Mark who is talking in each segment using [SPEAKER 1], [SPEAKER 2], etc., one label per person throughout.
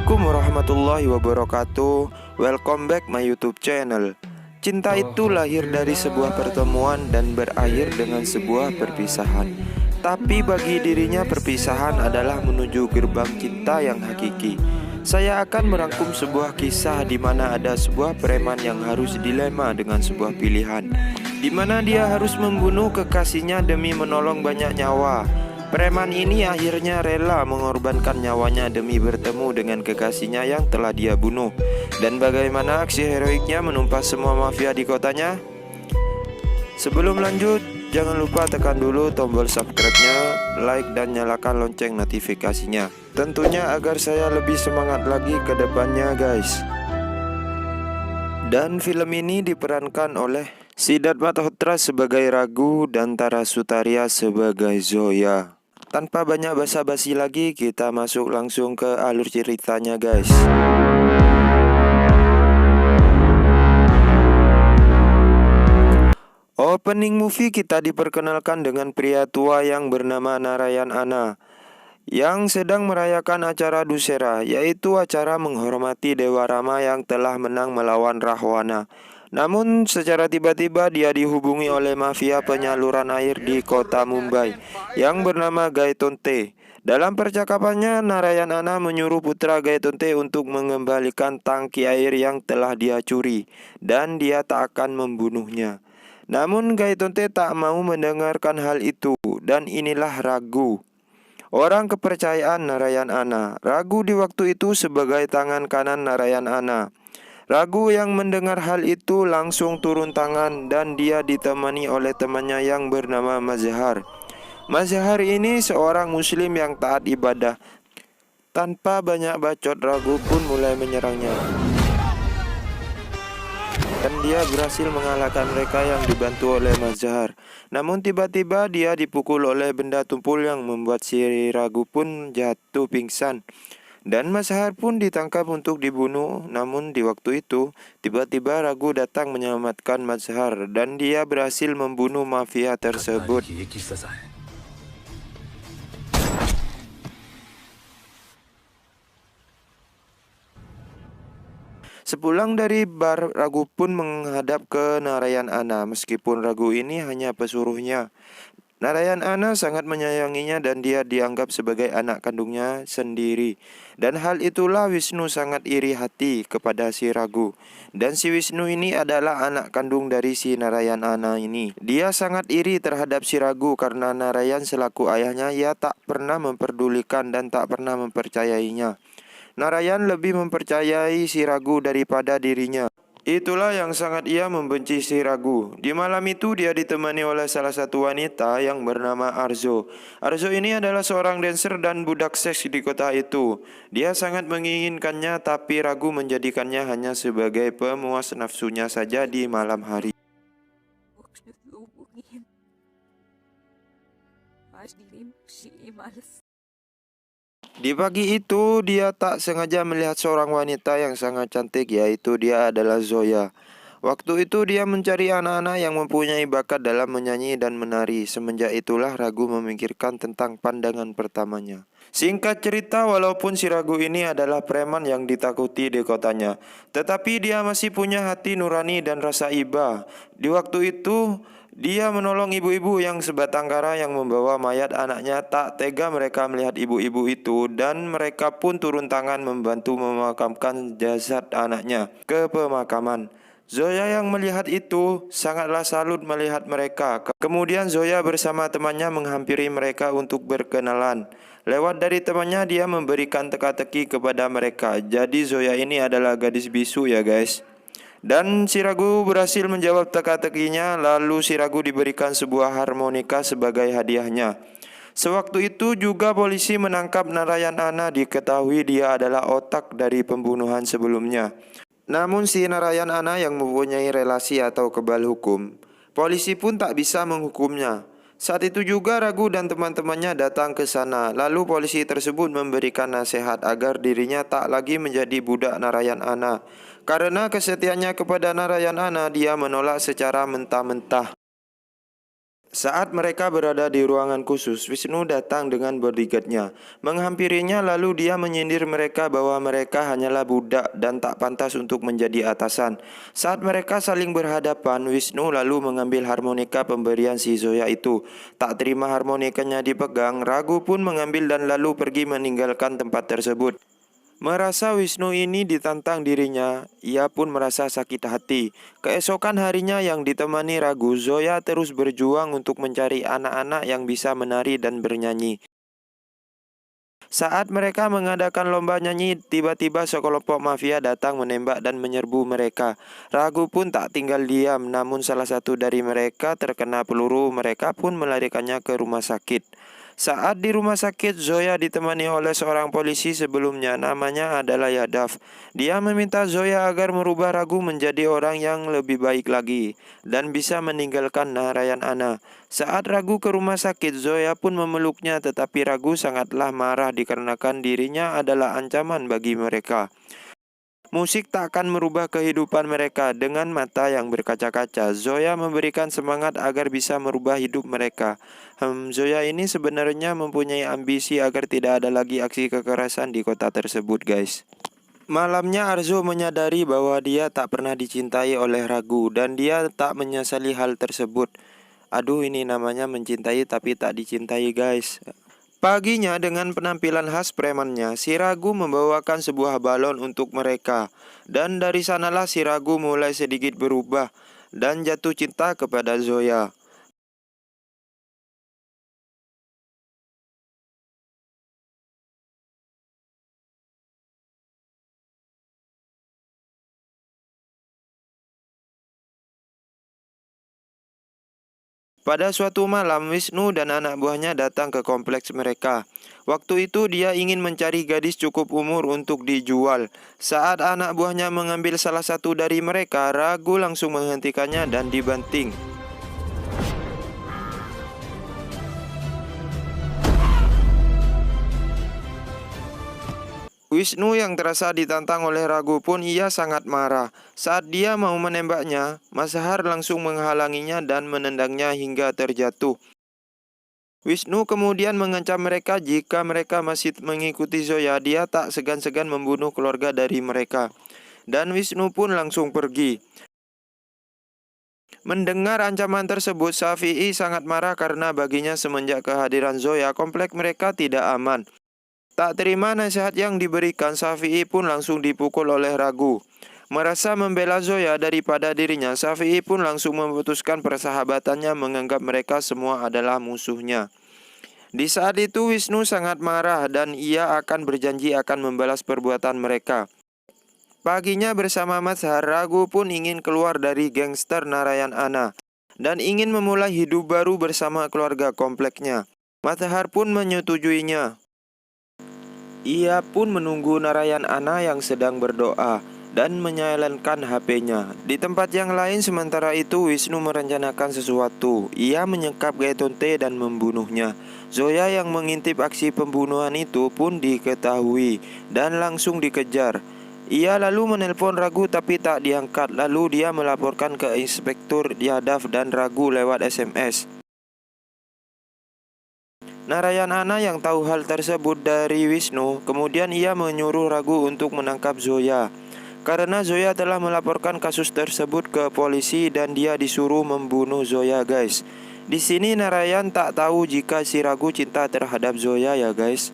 [SPEAKER 1] Assalamualaikum warahmatullahi wabarakatuh. Welcome back my YouTube channel. Cinta itu lahir dari sebuah pertemuan dan berakhir dengan sebuah perpisahan. Tapi bagi dirinya perpisahan adalah menuju gerbang cinta yang hakiki. Saya akan merangkum sebuah kisah di mana ada sebuah preman yang harus dilema dengan sebuah pilihan, di mana dia harus membunuh kekasihnya demi menolong banyak nyawa. Preman ini akhirnya rela mengorbankan nyawanya demi bertemu dengan kekasihnya yang telah dia bunuh. Dan bagaimana aksi heroiknya menumpas semua mafia di kotanya? Sebelum lanjut, jangan lupa tekan dulu tombol subscribe-nya, like dan nyalakan lonceng notifikasinya. Tentunya agar saya lebih semangat lagi ke depannya guys. Dan film ini diperankan oleh Siddharth Malhotra sebagai Raghu dan Tara Sutaria sebagai Zoya. Tanpa banyak basa-basi lagi, kita masuk langsung ke alur ceritanya guys. Opening movie kita diperkenalkan dengan pria tua yang bernama Narayan Anna yang sedang merayakan acara Dussehra, yaitu acara menghormati Dewa Rama yang telah menang melawan Rahwana. Namun secara tiba-tiba dia dihubungi oleh mafia penyaluran air di kota Mumbai yang bernama Gaitonte. Dalam percakapannya, Narayan Anna menyuruh putra Gaitonte untuk mengembalikan tangki air yang telah dia curi dan dia tak akan membunuhnya. Namun Gaitonte tak mau mendengarkan hal itu, dan inilah Raghu, orang kepercayaan Narayan Anna. Raghu di waktu itu sebagai tangan kanan Narayan Anna. Raghu yang mendengar hal itu langsung turun tangan dan dia ditemani oleh temannya yang bernama Mazhar. Mazhar ini seorang muslim yang taat ibadah. Tanpa banyak bacot, Raghu pun mulai menyerangnya. Dan dia berhasil mengalahkan mereka yang dibantu oleh Mazhar. Namun tiba-tiba dia dipukul oleh benda tumpul yang membuat si Raghu pun jatuh pingsan. Dan Mazhar pun ditangkap untuk dibunuh. Namun di waktu itu tiba-tiba Raghu datang menyelamatkan Mazhar dan dia berhasil membunuh mafia tersebut. Sepulang dari bar, Raghu pun menghadap ke Narayan Anna. Meskipun Raghu ini hanya pesuruhnya, Narayan Anna sangat menyayanginya dan dia dianggap sebagai anak kandungnya sendiri. Dan hal itulah Wisnu sangat iri hati kepada si Raghu. Dan si Wisnu ini adalah anak kandung dari si Narayan Anna ini. Dia sangat iri terhadap si Raghu karena Narayan selaku ayahnya ia tak pernah memperdulikan dan tak pernah mempercayainya. Narayan lebih mempercayai si Raghu daripada dirinya. Itulah yang sangat ia membenci si Raghu. Di malam itu dia ditemani oleh salah satu wanita yang bernama Arzo. Arzo ini adalah seorang dancer dan budak seks di kota itu. Dia sangat menginginkannya, tapi Raghu menjadikannya hanya sebagai pemuas nafsunya saja di malam hari. Di pagi itu dia tak sengaja melihat seorang wanita yang sangat cantik, yaitu dia adalah Zoya. Waktu itu dia mencari anak-anak yang mempunyai bakat dalam menyanyi dan menari. Semenjak itulah Raghu memikirkan tentang pandangan pertamanya. Singkat cerita, walaupun si Raghu ini adalah preman yang ditakuti di kotanya, tetapi dia masih punya hati nurani dan rasa iba. Di waktu itu dia menolong ibu-ibu yang sebatang kara yang membawa mayat anaknya. Tak tega mereka melihat ibu-ibu itu dan mereka pun turun tangan membantu memakamkan jasad anaknya ke pemakaman. Zoya yang melihat itu sangatlah salut melihat mereka. Kemudian Zoya bersama temannya menghampiri mereka untuk berkenalan. Lewat dari temannya dia memberikan teka-teki kepada mereka. Jadi Zoya ini adalah gadis bisu ya guys. Dan si Raghu berhasil menjawab teka-tekinya. Lalu si Raghu diberikan sebuah harmonika sebagai hadiahnya. Sewaktu itu juga polisi menangkap Narayan Anna. Diketahui dia adalah otak dari pembunuhan sebelumnya. Namun si Narayan Anna yang mempunyai relasi atau kebal hukum, polisi pun tak bisa menghukumnya. Saat itu juga Raghu dan teman-temannya datang ke sana. Lalu polisi tersebut memberikan nasihat agar dirinya tak lagi menjadi budak Narayan Anna. Karena kesetiaannya kepada Narayan Anna, dia menolak secara mentah-mentah. Saat mereka berada di ruangan khusus, Wisnu datang dengan bodyguard-nya, menghampirinya lalu dia menyindir mereka bahwa mereka hanyalah budak dan tak pantas untuk menjadi atasan. Saat mereka saling berhadapan, Wisnu lalu mengambil harmonika pemberian si Zoya itu. Tak terima harmonikanya dipegang, Ragu pun mengambil dan lalu pergi meninggalkan tempat tersebut. Merasa Wisnu ini ditantang dirinya, ia pun merasa sakit hati. Keesokan harinya yang ditemani Ragu, Zoya terus berjuang untuk mencari anak-anak yang bisa menari dan bernyanyi. Saat mereka mengadakan lomba nyanyi, tiba-tiba sekelompok mafia datang menembak dan menyerbu mereka. Ragu pun tak tinggal diam, namun salah satu dari mereka terkena peluru, mereka pun melarikannya ke rumah sakit. Saat di rumah sakit, Zoya ditemani oleh seorang polisi sebelumnya, namanya adalah Yadav. Dia meminta Zoya agar merubah Ragu menjadi orang yang lebih baik lagi dan bisa meninggalkan Narayan Ana. Saat Ragu ke rumah sakit, Zoya pun memeluknya, tetapi Ragu sangatlah marah dikarenakan dirinya adalah ancaman bagi mereka. Musik tak akan merubah kehidupan mereka. Dengan mata yang berkaca-kaca, Zoya memberikan semangat agar bisa merubah hidup mereka. Zoya ini sebenarnya mempunyai ambisi agar tidak ada lagi aksi kekerasan di kota tersebut, guys. Malamnya Arzo menyadari bahwa dia tak pernah dicintai oleh Ragu dan dia tak menyesali hal tersebut. Aduh, ini namanya mencintai tapi tak dicintai, guys. Paginya dengan penampilan khas premannya, si Ragu membawakan sebuah balon untuk mereka. Dan dari sanalah si Ragu mulai sedikit berubah dan jatuh cinta kepada Zoya. Pada suatu malam, Wisnu dan anak buahnya datang ke kompleks mereka. Waktu itu dia ingin mencari gadis cukup umur untuk dijual. Saat anak buahnya mengambil salah satu dari mereka, Ragu langsung menghentikannya dan dibanting. Wisnu yang terasa ditantang oleh Ragu pun ia sangat marah. Saat dia mau menembaknya, Mazhar langsung menghalanginya dan menendangnya hingga terjatuh. Wisnu kemudian mengancam mereka jika mereka masih mengikuti Zoya, dia tak segan-segan membunuh keluarga dari mereka. Dan Wisnu pun langsung pergi. Mendengar ancaman tersebut, Syafi'i sangat marah karena baginya semenjak kehadiran Zoya, komplek mereka tidak aman. Tak terima nasihat yang diberikan, Syafi'i pun langsung dipukul oleh Ragu. Merasa membela Zoya daripada dirinya, Syafi'i pun langsung memutuskan persahabatannya, menganggap mereka semua adalah musuhnya. Di saat itu Wisnu sangat marah dan ia akan berjanji akan membalas perbuatan mereka. Paginya bersama Mazhar, Ragu pun ingin keluar dari gangster Narayan Ana dan ingin memulai hidup baru bersama keluarga kompleknya. Mazhar pun menyetujuinya. Ia pun menunggu Narayan Ana yang sedang berdoa dan menyalakan HP-nya. Di tempat yang lain sementara itu Wisnu merencanakan sesuatu. Ia menyekap Gaytonte dan membunuhnya. Zoya yang mengintip aksi pembunuhan itu pun diketahui dan langsung dikejar. Ia lalu menelpon Ragu tapi tak diangkat. Lalu dia melaporkan ke Inspektur Yadav dan Ragu lewat SMS. Narayana yang tahu hal tersebut dari Wisnu, kemudian ia menyuruh Ragu untuk menangkap Zoya. Karena Zoya telah melaporkan kasus tersebut ke polisi dan dia disuruh membunuh Zoya, guys. Di sini Narayan tak tahu jika si Ragu cinta terhadap Zoya ya, guys.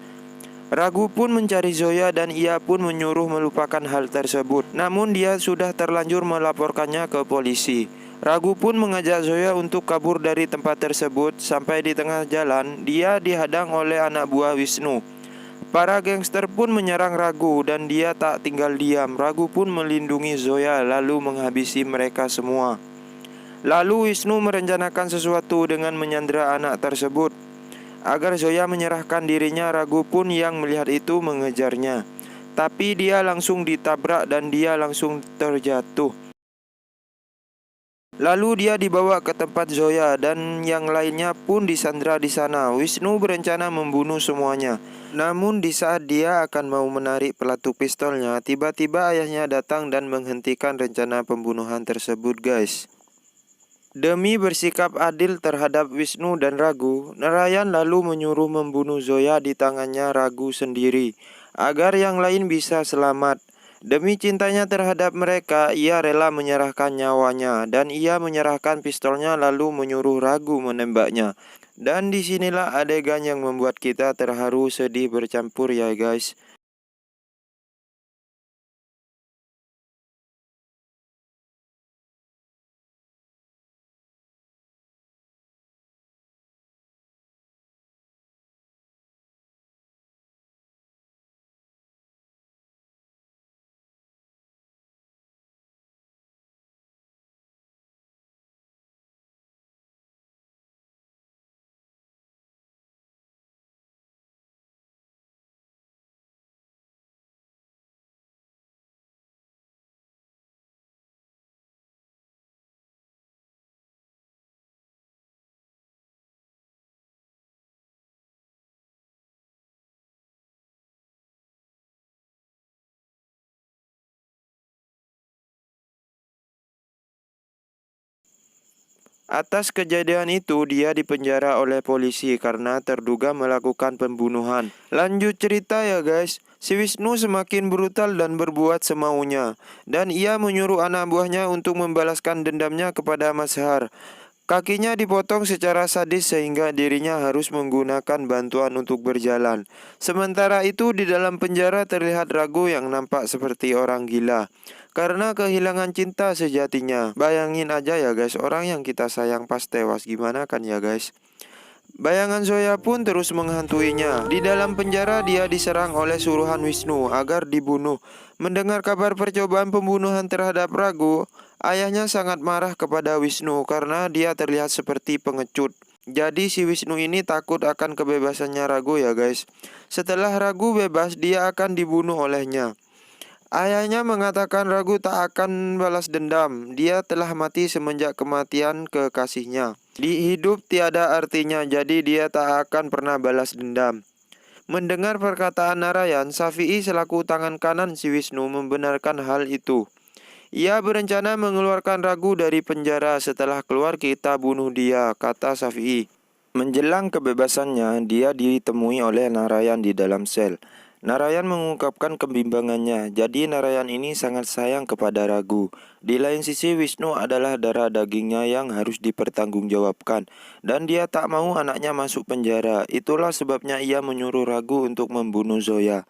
[SPEAKER 1] Ragu pun mencari Zoya dan ia pun menyuruh melupakan hal tersebut. Namun dia sudah terlanjur melaporkannya ke polisi. Ragu pun mengajak Zoya untuk kabur dari tempat tersebut. Sampai di tengah jalan, dia dihadang oleh anak buah Wisnu. Para gangster pun menyerang Ragu dan dia tak tinggal diam. Ragu pun melindungi Zoya lalu menghabisi mereka semua. Lalu Wisnu merencanakan sesuatu dengan menyandera anak tersebut. Agar Zoya menyerahkan dirinya, Ragu pun yang melihat itu mengejarnya. Tapi dia langsung ditabrak dan dia langsung terjatuh. Lalu dia dibawa ke tempat Zoya dan yang lainnya pun disandra di sana. Wisnu berencana membunuh semuanya. Namun di saat dia akan mau menarik pelatu pistolnya, tiba-tiba ayahnya datang dan menghentikan rencana pembunuhan tersebut, guys. Demi bersikap adil terhadap Wisnu dan Ragu, Narayan lalu menyuruh membunuh Zoya di tangannya Ragu sendiri, agar yang lain bisa selamat. Demi cintanya terhadap mereka, ia rela menyerahkan nyawanya, dan ia menyerahkan pistolnya lalu menyuruh Ragu menembaknya. Dan disinilah adegan yang membuat kita terharu, sedih bercampur ya guys. Atas kejadian itu, dia dipenjara oleh polisi karena terduga melakukan pembunuhan. Lanjut cerita ya guys. Si Wisnu semakin brutal dan berbuat semaunya. Dan ia menyuruh anak buahnya untuk membalaskan dendamnya kepada Mazhar. Kakinya dipotong secara sadis sehingga dirinya harus menggunakan bantuan untuk berjalan. Sementara itu di dalam penjara terlihat Ragu yang nampak seperti orang gila. Karena kehilangan cinta sejatinya. Bayangin aja ya guys, orang yang kita sayang pas tewas, gimana kan ya guys? Bayangan Zoya pun terus menghantuinya. Di dalam penjara dia diserang oleh suruhan Wisnu agar dibunuh. Mendengar kabar percobaan pembunuhan terhadap Ragu, ayahnya sangat marah kepada Wisnu karena dia terlihat seperti pengecut. Jadi si Wisnu ini takut akan kebebasannya Ragu ya guys. Setelah Ragu bebas, dia akan dibunuh olehnya. Ayahnya mengatakan Ragu tak akan balas dendam. Dia telah mati semenjak kematian kekasihnya. Di hidup tiada artinya, jadi dia tak akan pernah balas dendam. Mendengar perkataan Narayan, Syafi'i selaku tangan kanan si Wisnu membenarkan hal itu. Ia berencana mengeluarkan Ragu dari penjara. Setelah keluar kita bunuh dia, kata Syafi'i. Menjelang kebebasannya, dia ditemui oleh Narayan di dalam sel. Narayan mengungkapkan kebimbangannya, jadi Narayan ini sangat sayang kepada Ragu. Di lain sisi, Wisnu adalah darah dagingnya yang harus dipertanggungjawabkan, dan dia tak mau anaknya masuk penjara. Itulah sebabnya ia menyuruh Ragu untuk membunuh Zoya.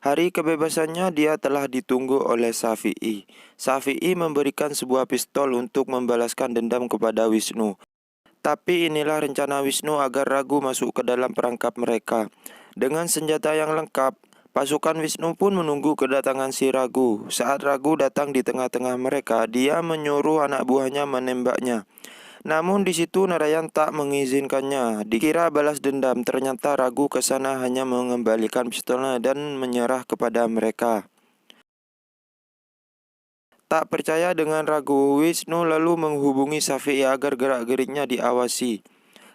[SPEAKER 1] Hari kebebasannya dia telah ditunggu oleh Syafi'i. Syafi'i memberikan sebuah pistol untuk membalaskan dendam kepada Wisnu. Tapi inilah rencana Wisnu agar Ragu masuk ke dalam perangkap mereka. Dengan senjata yang lengkap, pasukan Wisnu pun menunggu kedatangan si Ragu. Saat Ragu datang di tengah-tengah mereka, dia menyuruh anak buahnya menembaknya. Namun di situ Narayan tak mengizinkannya. Dikira balas dendam, ternyata Ragu ke sana hanya mengembalikan pistolnya dan menyerah kepada mereka. Tak percaya dengan Ragu, Wisnu lalu menghubungi Syafi'i agar gerak-geriknya diawasi.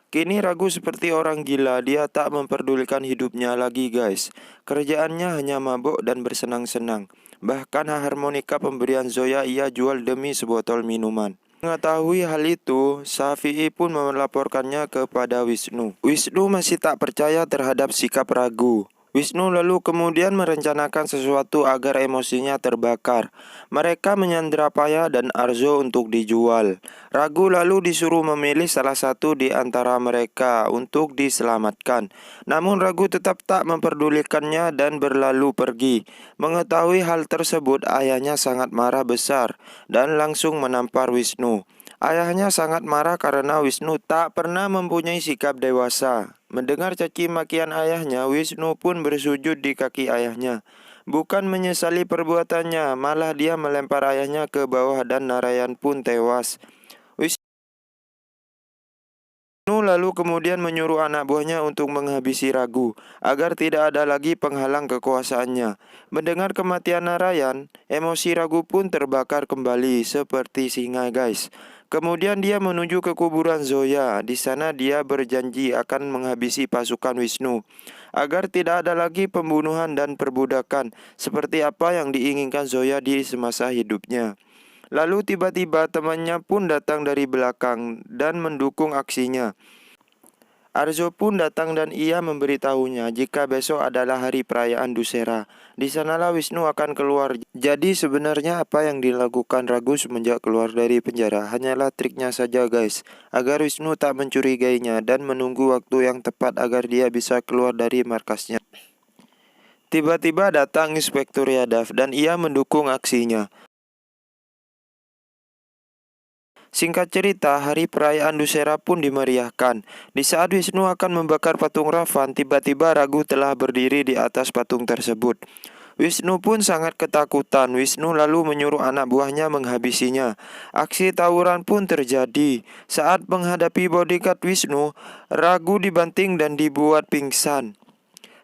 [SPEAKER 1] Kini Ragu seperti orang gila, dia tak memperdulikan hidupnya lagi guys. Kerjaannya hanya mabuk dan bersenang-senang. Bahkan harmonika pemberian Zoya ia jual demi sebotol minuman. Mengetahui hal itu, Syafi'i pun melaporkannya kepada Wisnu. Wisnu masih tak percaya terhadap sikap Ragu. Wisnu lalu kemudian merencanakan sesuatu agar emosinya terbakar. Mereka menyandera Paya dan Arzo untuk dijual. Ragu lalu disuruh memilih salah satu di antara mereka untuk diselamatkan. Namun Ragu tetap tak memperdulikannya dan berlalu pergi. Mengetahui hal tersebut, ayahnya sangat marah besar dan langsung menampar Wisnu. Ayahnya sangat marah karena Wisnu tak pernah mempunyai sikap dewasa. Mendengar caci makian ayahnya, Wisnu pun bersujud di kaki ayahnya. Bukan menyesali perbuatannya, malah dia melempar ayahnya ke bawah dan Narayan pun tewas. Wisnu lalu kemudian menyuruh anak buahnya untuk menghabisi Ragu, agar tidak ada lagi penghalang kekuasaannya. Mendengar kematian Narayan, emosi Ragu pun terbakar kembali seperti singa guys. Kemudian dia menuju ke kuburan Zoya. Di sana dia berjanji akan menghabisi pasukan Wisnu, agar tidak ada lagi pembunuhan dan perbudakan, seperti apa yang diinginkan Zoya di semasa hidupnya. Lalu tiba-tiba temannya pun datang dari belakang dan mendukung aksinya. Arzo pun datang dan ia memberitahunya jika besok adalah hari perayaan Dussehra. Di sanalah Wisnu akan keluar. Jadi sebenarnya apa yang dilakukan Ragu semenjak keluar dari penjara hanyalah triknya saja guys, agar Wisnu tak mencurigainya dan menunggu waktu yang tepat agar dia bisa keluar dari markasnya. Tiba-tiba datang Inspektur Yadav dan ia mendukung aksinya. Singkat cerita, hari perayaan Dussehra pun dimeriahkan. Di saat Wisnu akan membakar patung Ravan, tiba-tiba Ragu telah berdiri di atas patung tersebut. Wisnu pun sangat ketakutan. Wisnu lalu menyuruh anak buahnya menghabisinya. Aksi tawuran pun terjadi. Saat menghadapi bodyguard Wisnu, Ragu dibanting dan dibuat pingsan.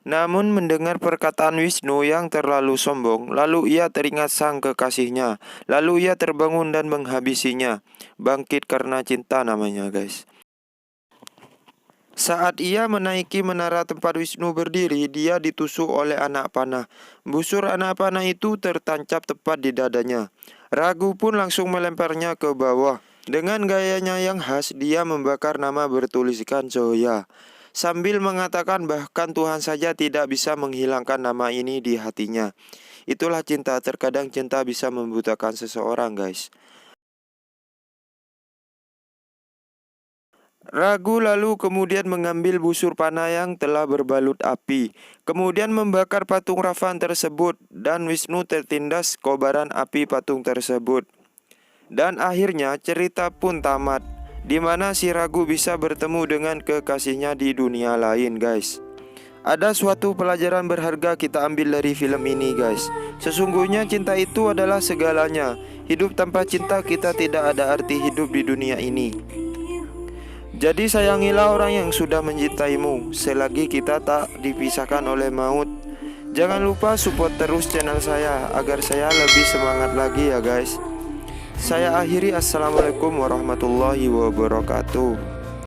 [SPEAKER 1] Namun mendengar perkataan Wisnu yang terlalu sombong, lalu ia teringat sang kekasihnya. Lalu ia terbangun dan menghabisinya. Bangkit karena cinta namanya guys. Saat ia menaiki menara tempat Wisnu berdiri, dia ditusuk oleh anak panah. Busur anak panah itu tertancap tepat di dadanya. Ragu pun langsung melemparnya ke bawah. Dengan gayanya yang khas, dia membakar nama bertuliskan Zoya, sambil mengatakan bahkan Tuhan saja tidak bisa menghilangkan nama ini di hatinya. Itulah cinta, terkadang cinta bisa membutakan seseorang guys. Ragu lalu kemudian mengambil busur panah yang telah berbalut api, kemudian membakar patung Ravan tersebut dan Wisnu tertindas kobaran api patung tersebut. Dan akhirnya cerita pun tamat, di mana si Ragu bisa bertemu dengan kekasihnya di dunia lain guys. Ada suatu pelajaran berharga kita ambil dari film ini guys. Sesungguhnya cinta itu adalah segalanya. Hidup tanpa cinta kita tidak ada arti hidup di dunia ini. Jadi sayangilah orang yang sudah mencintaimu, selagi kita tak dipisahkan oleh maut. Jangan lupa support terus channel saya agar saya lebih semangat lagi ya guys. Saya akhiri, assalamualaikum warahmatullahi wabarakatuh.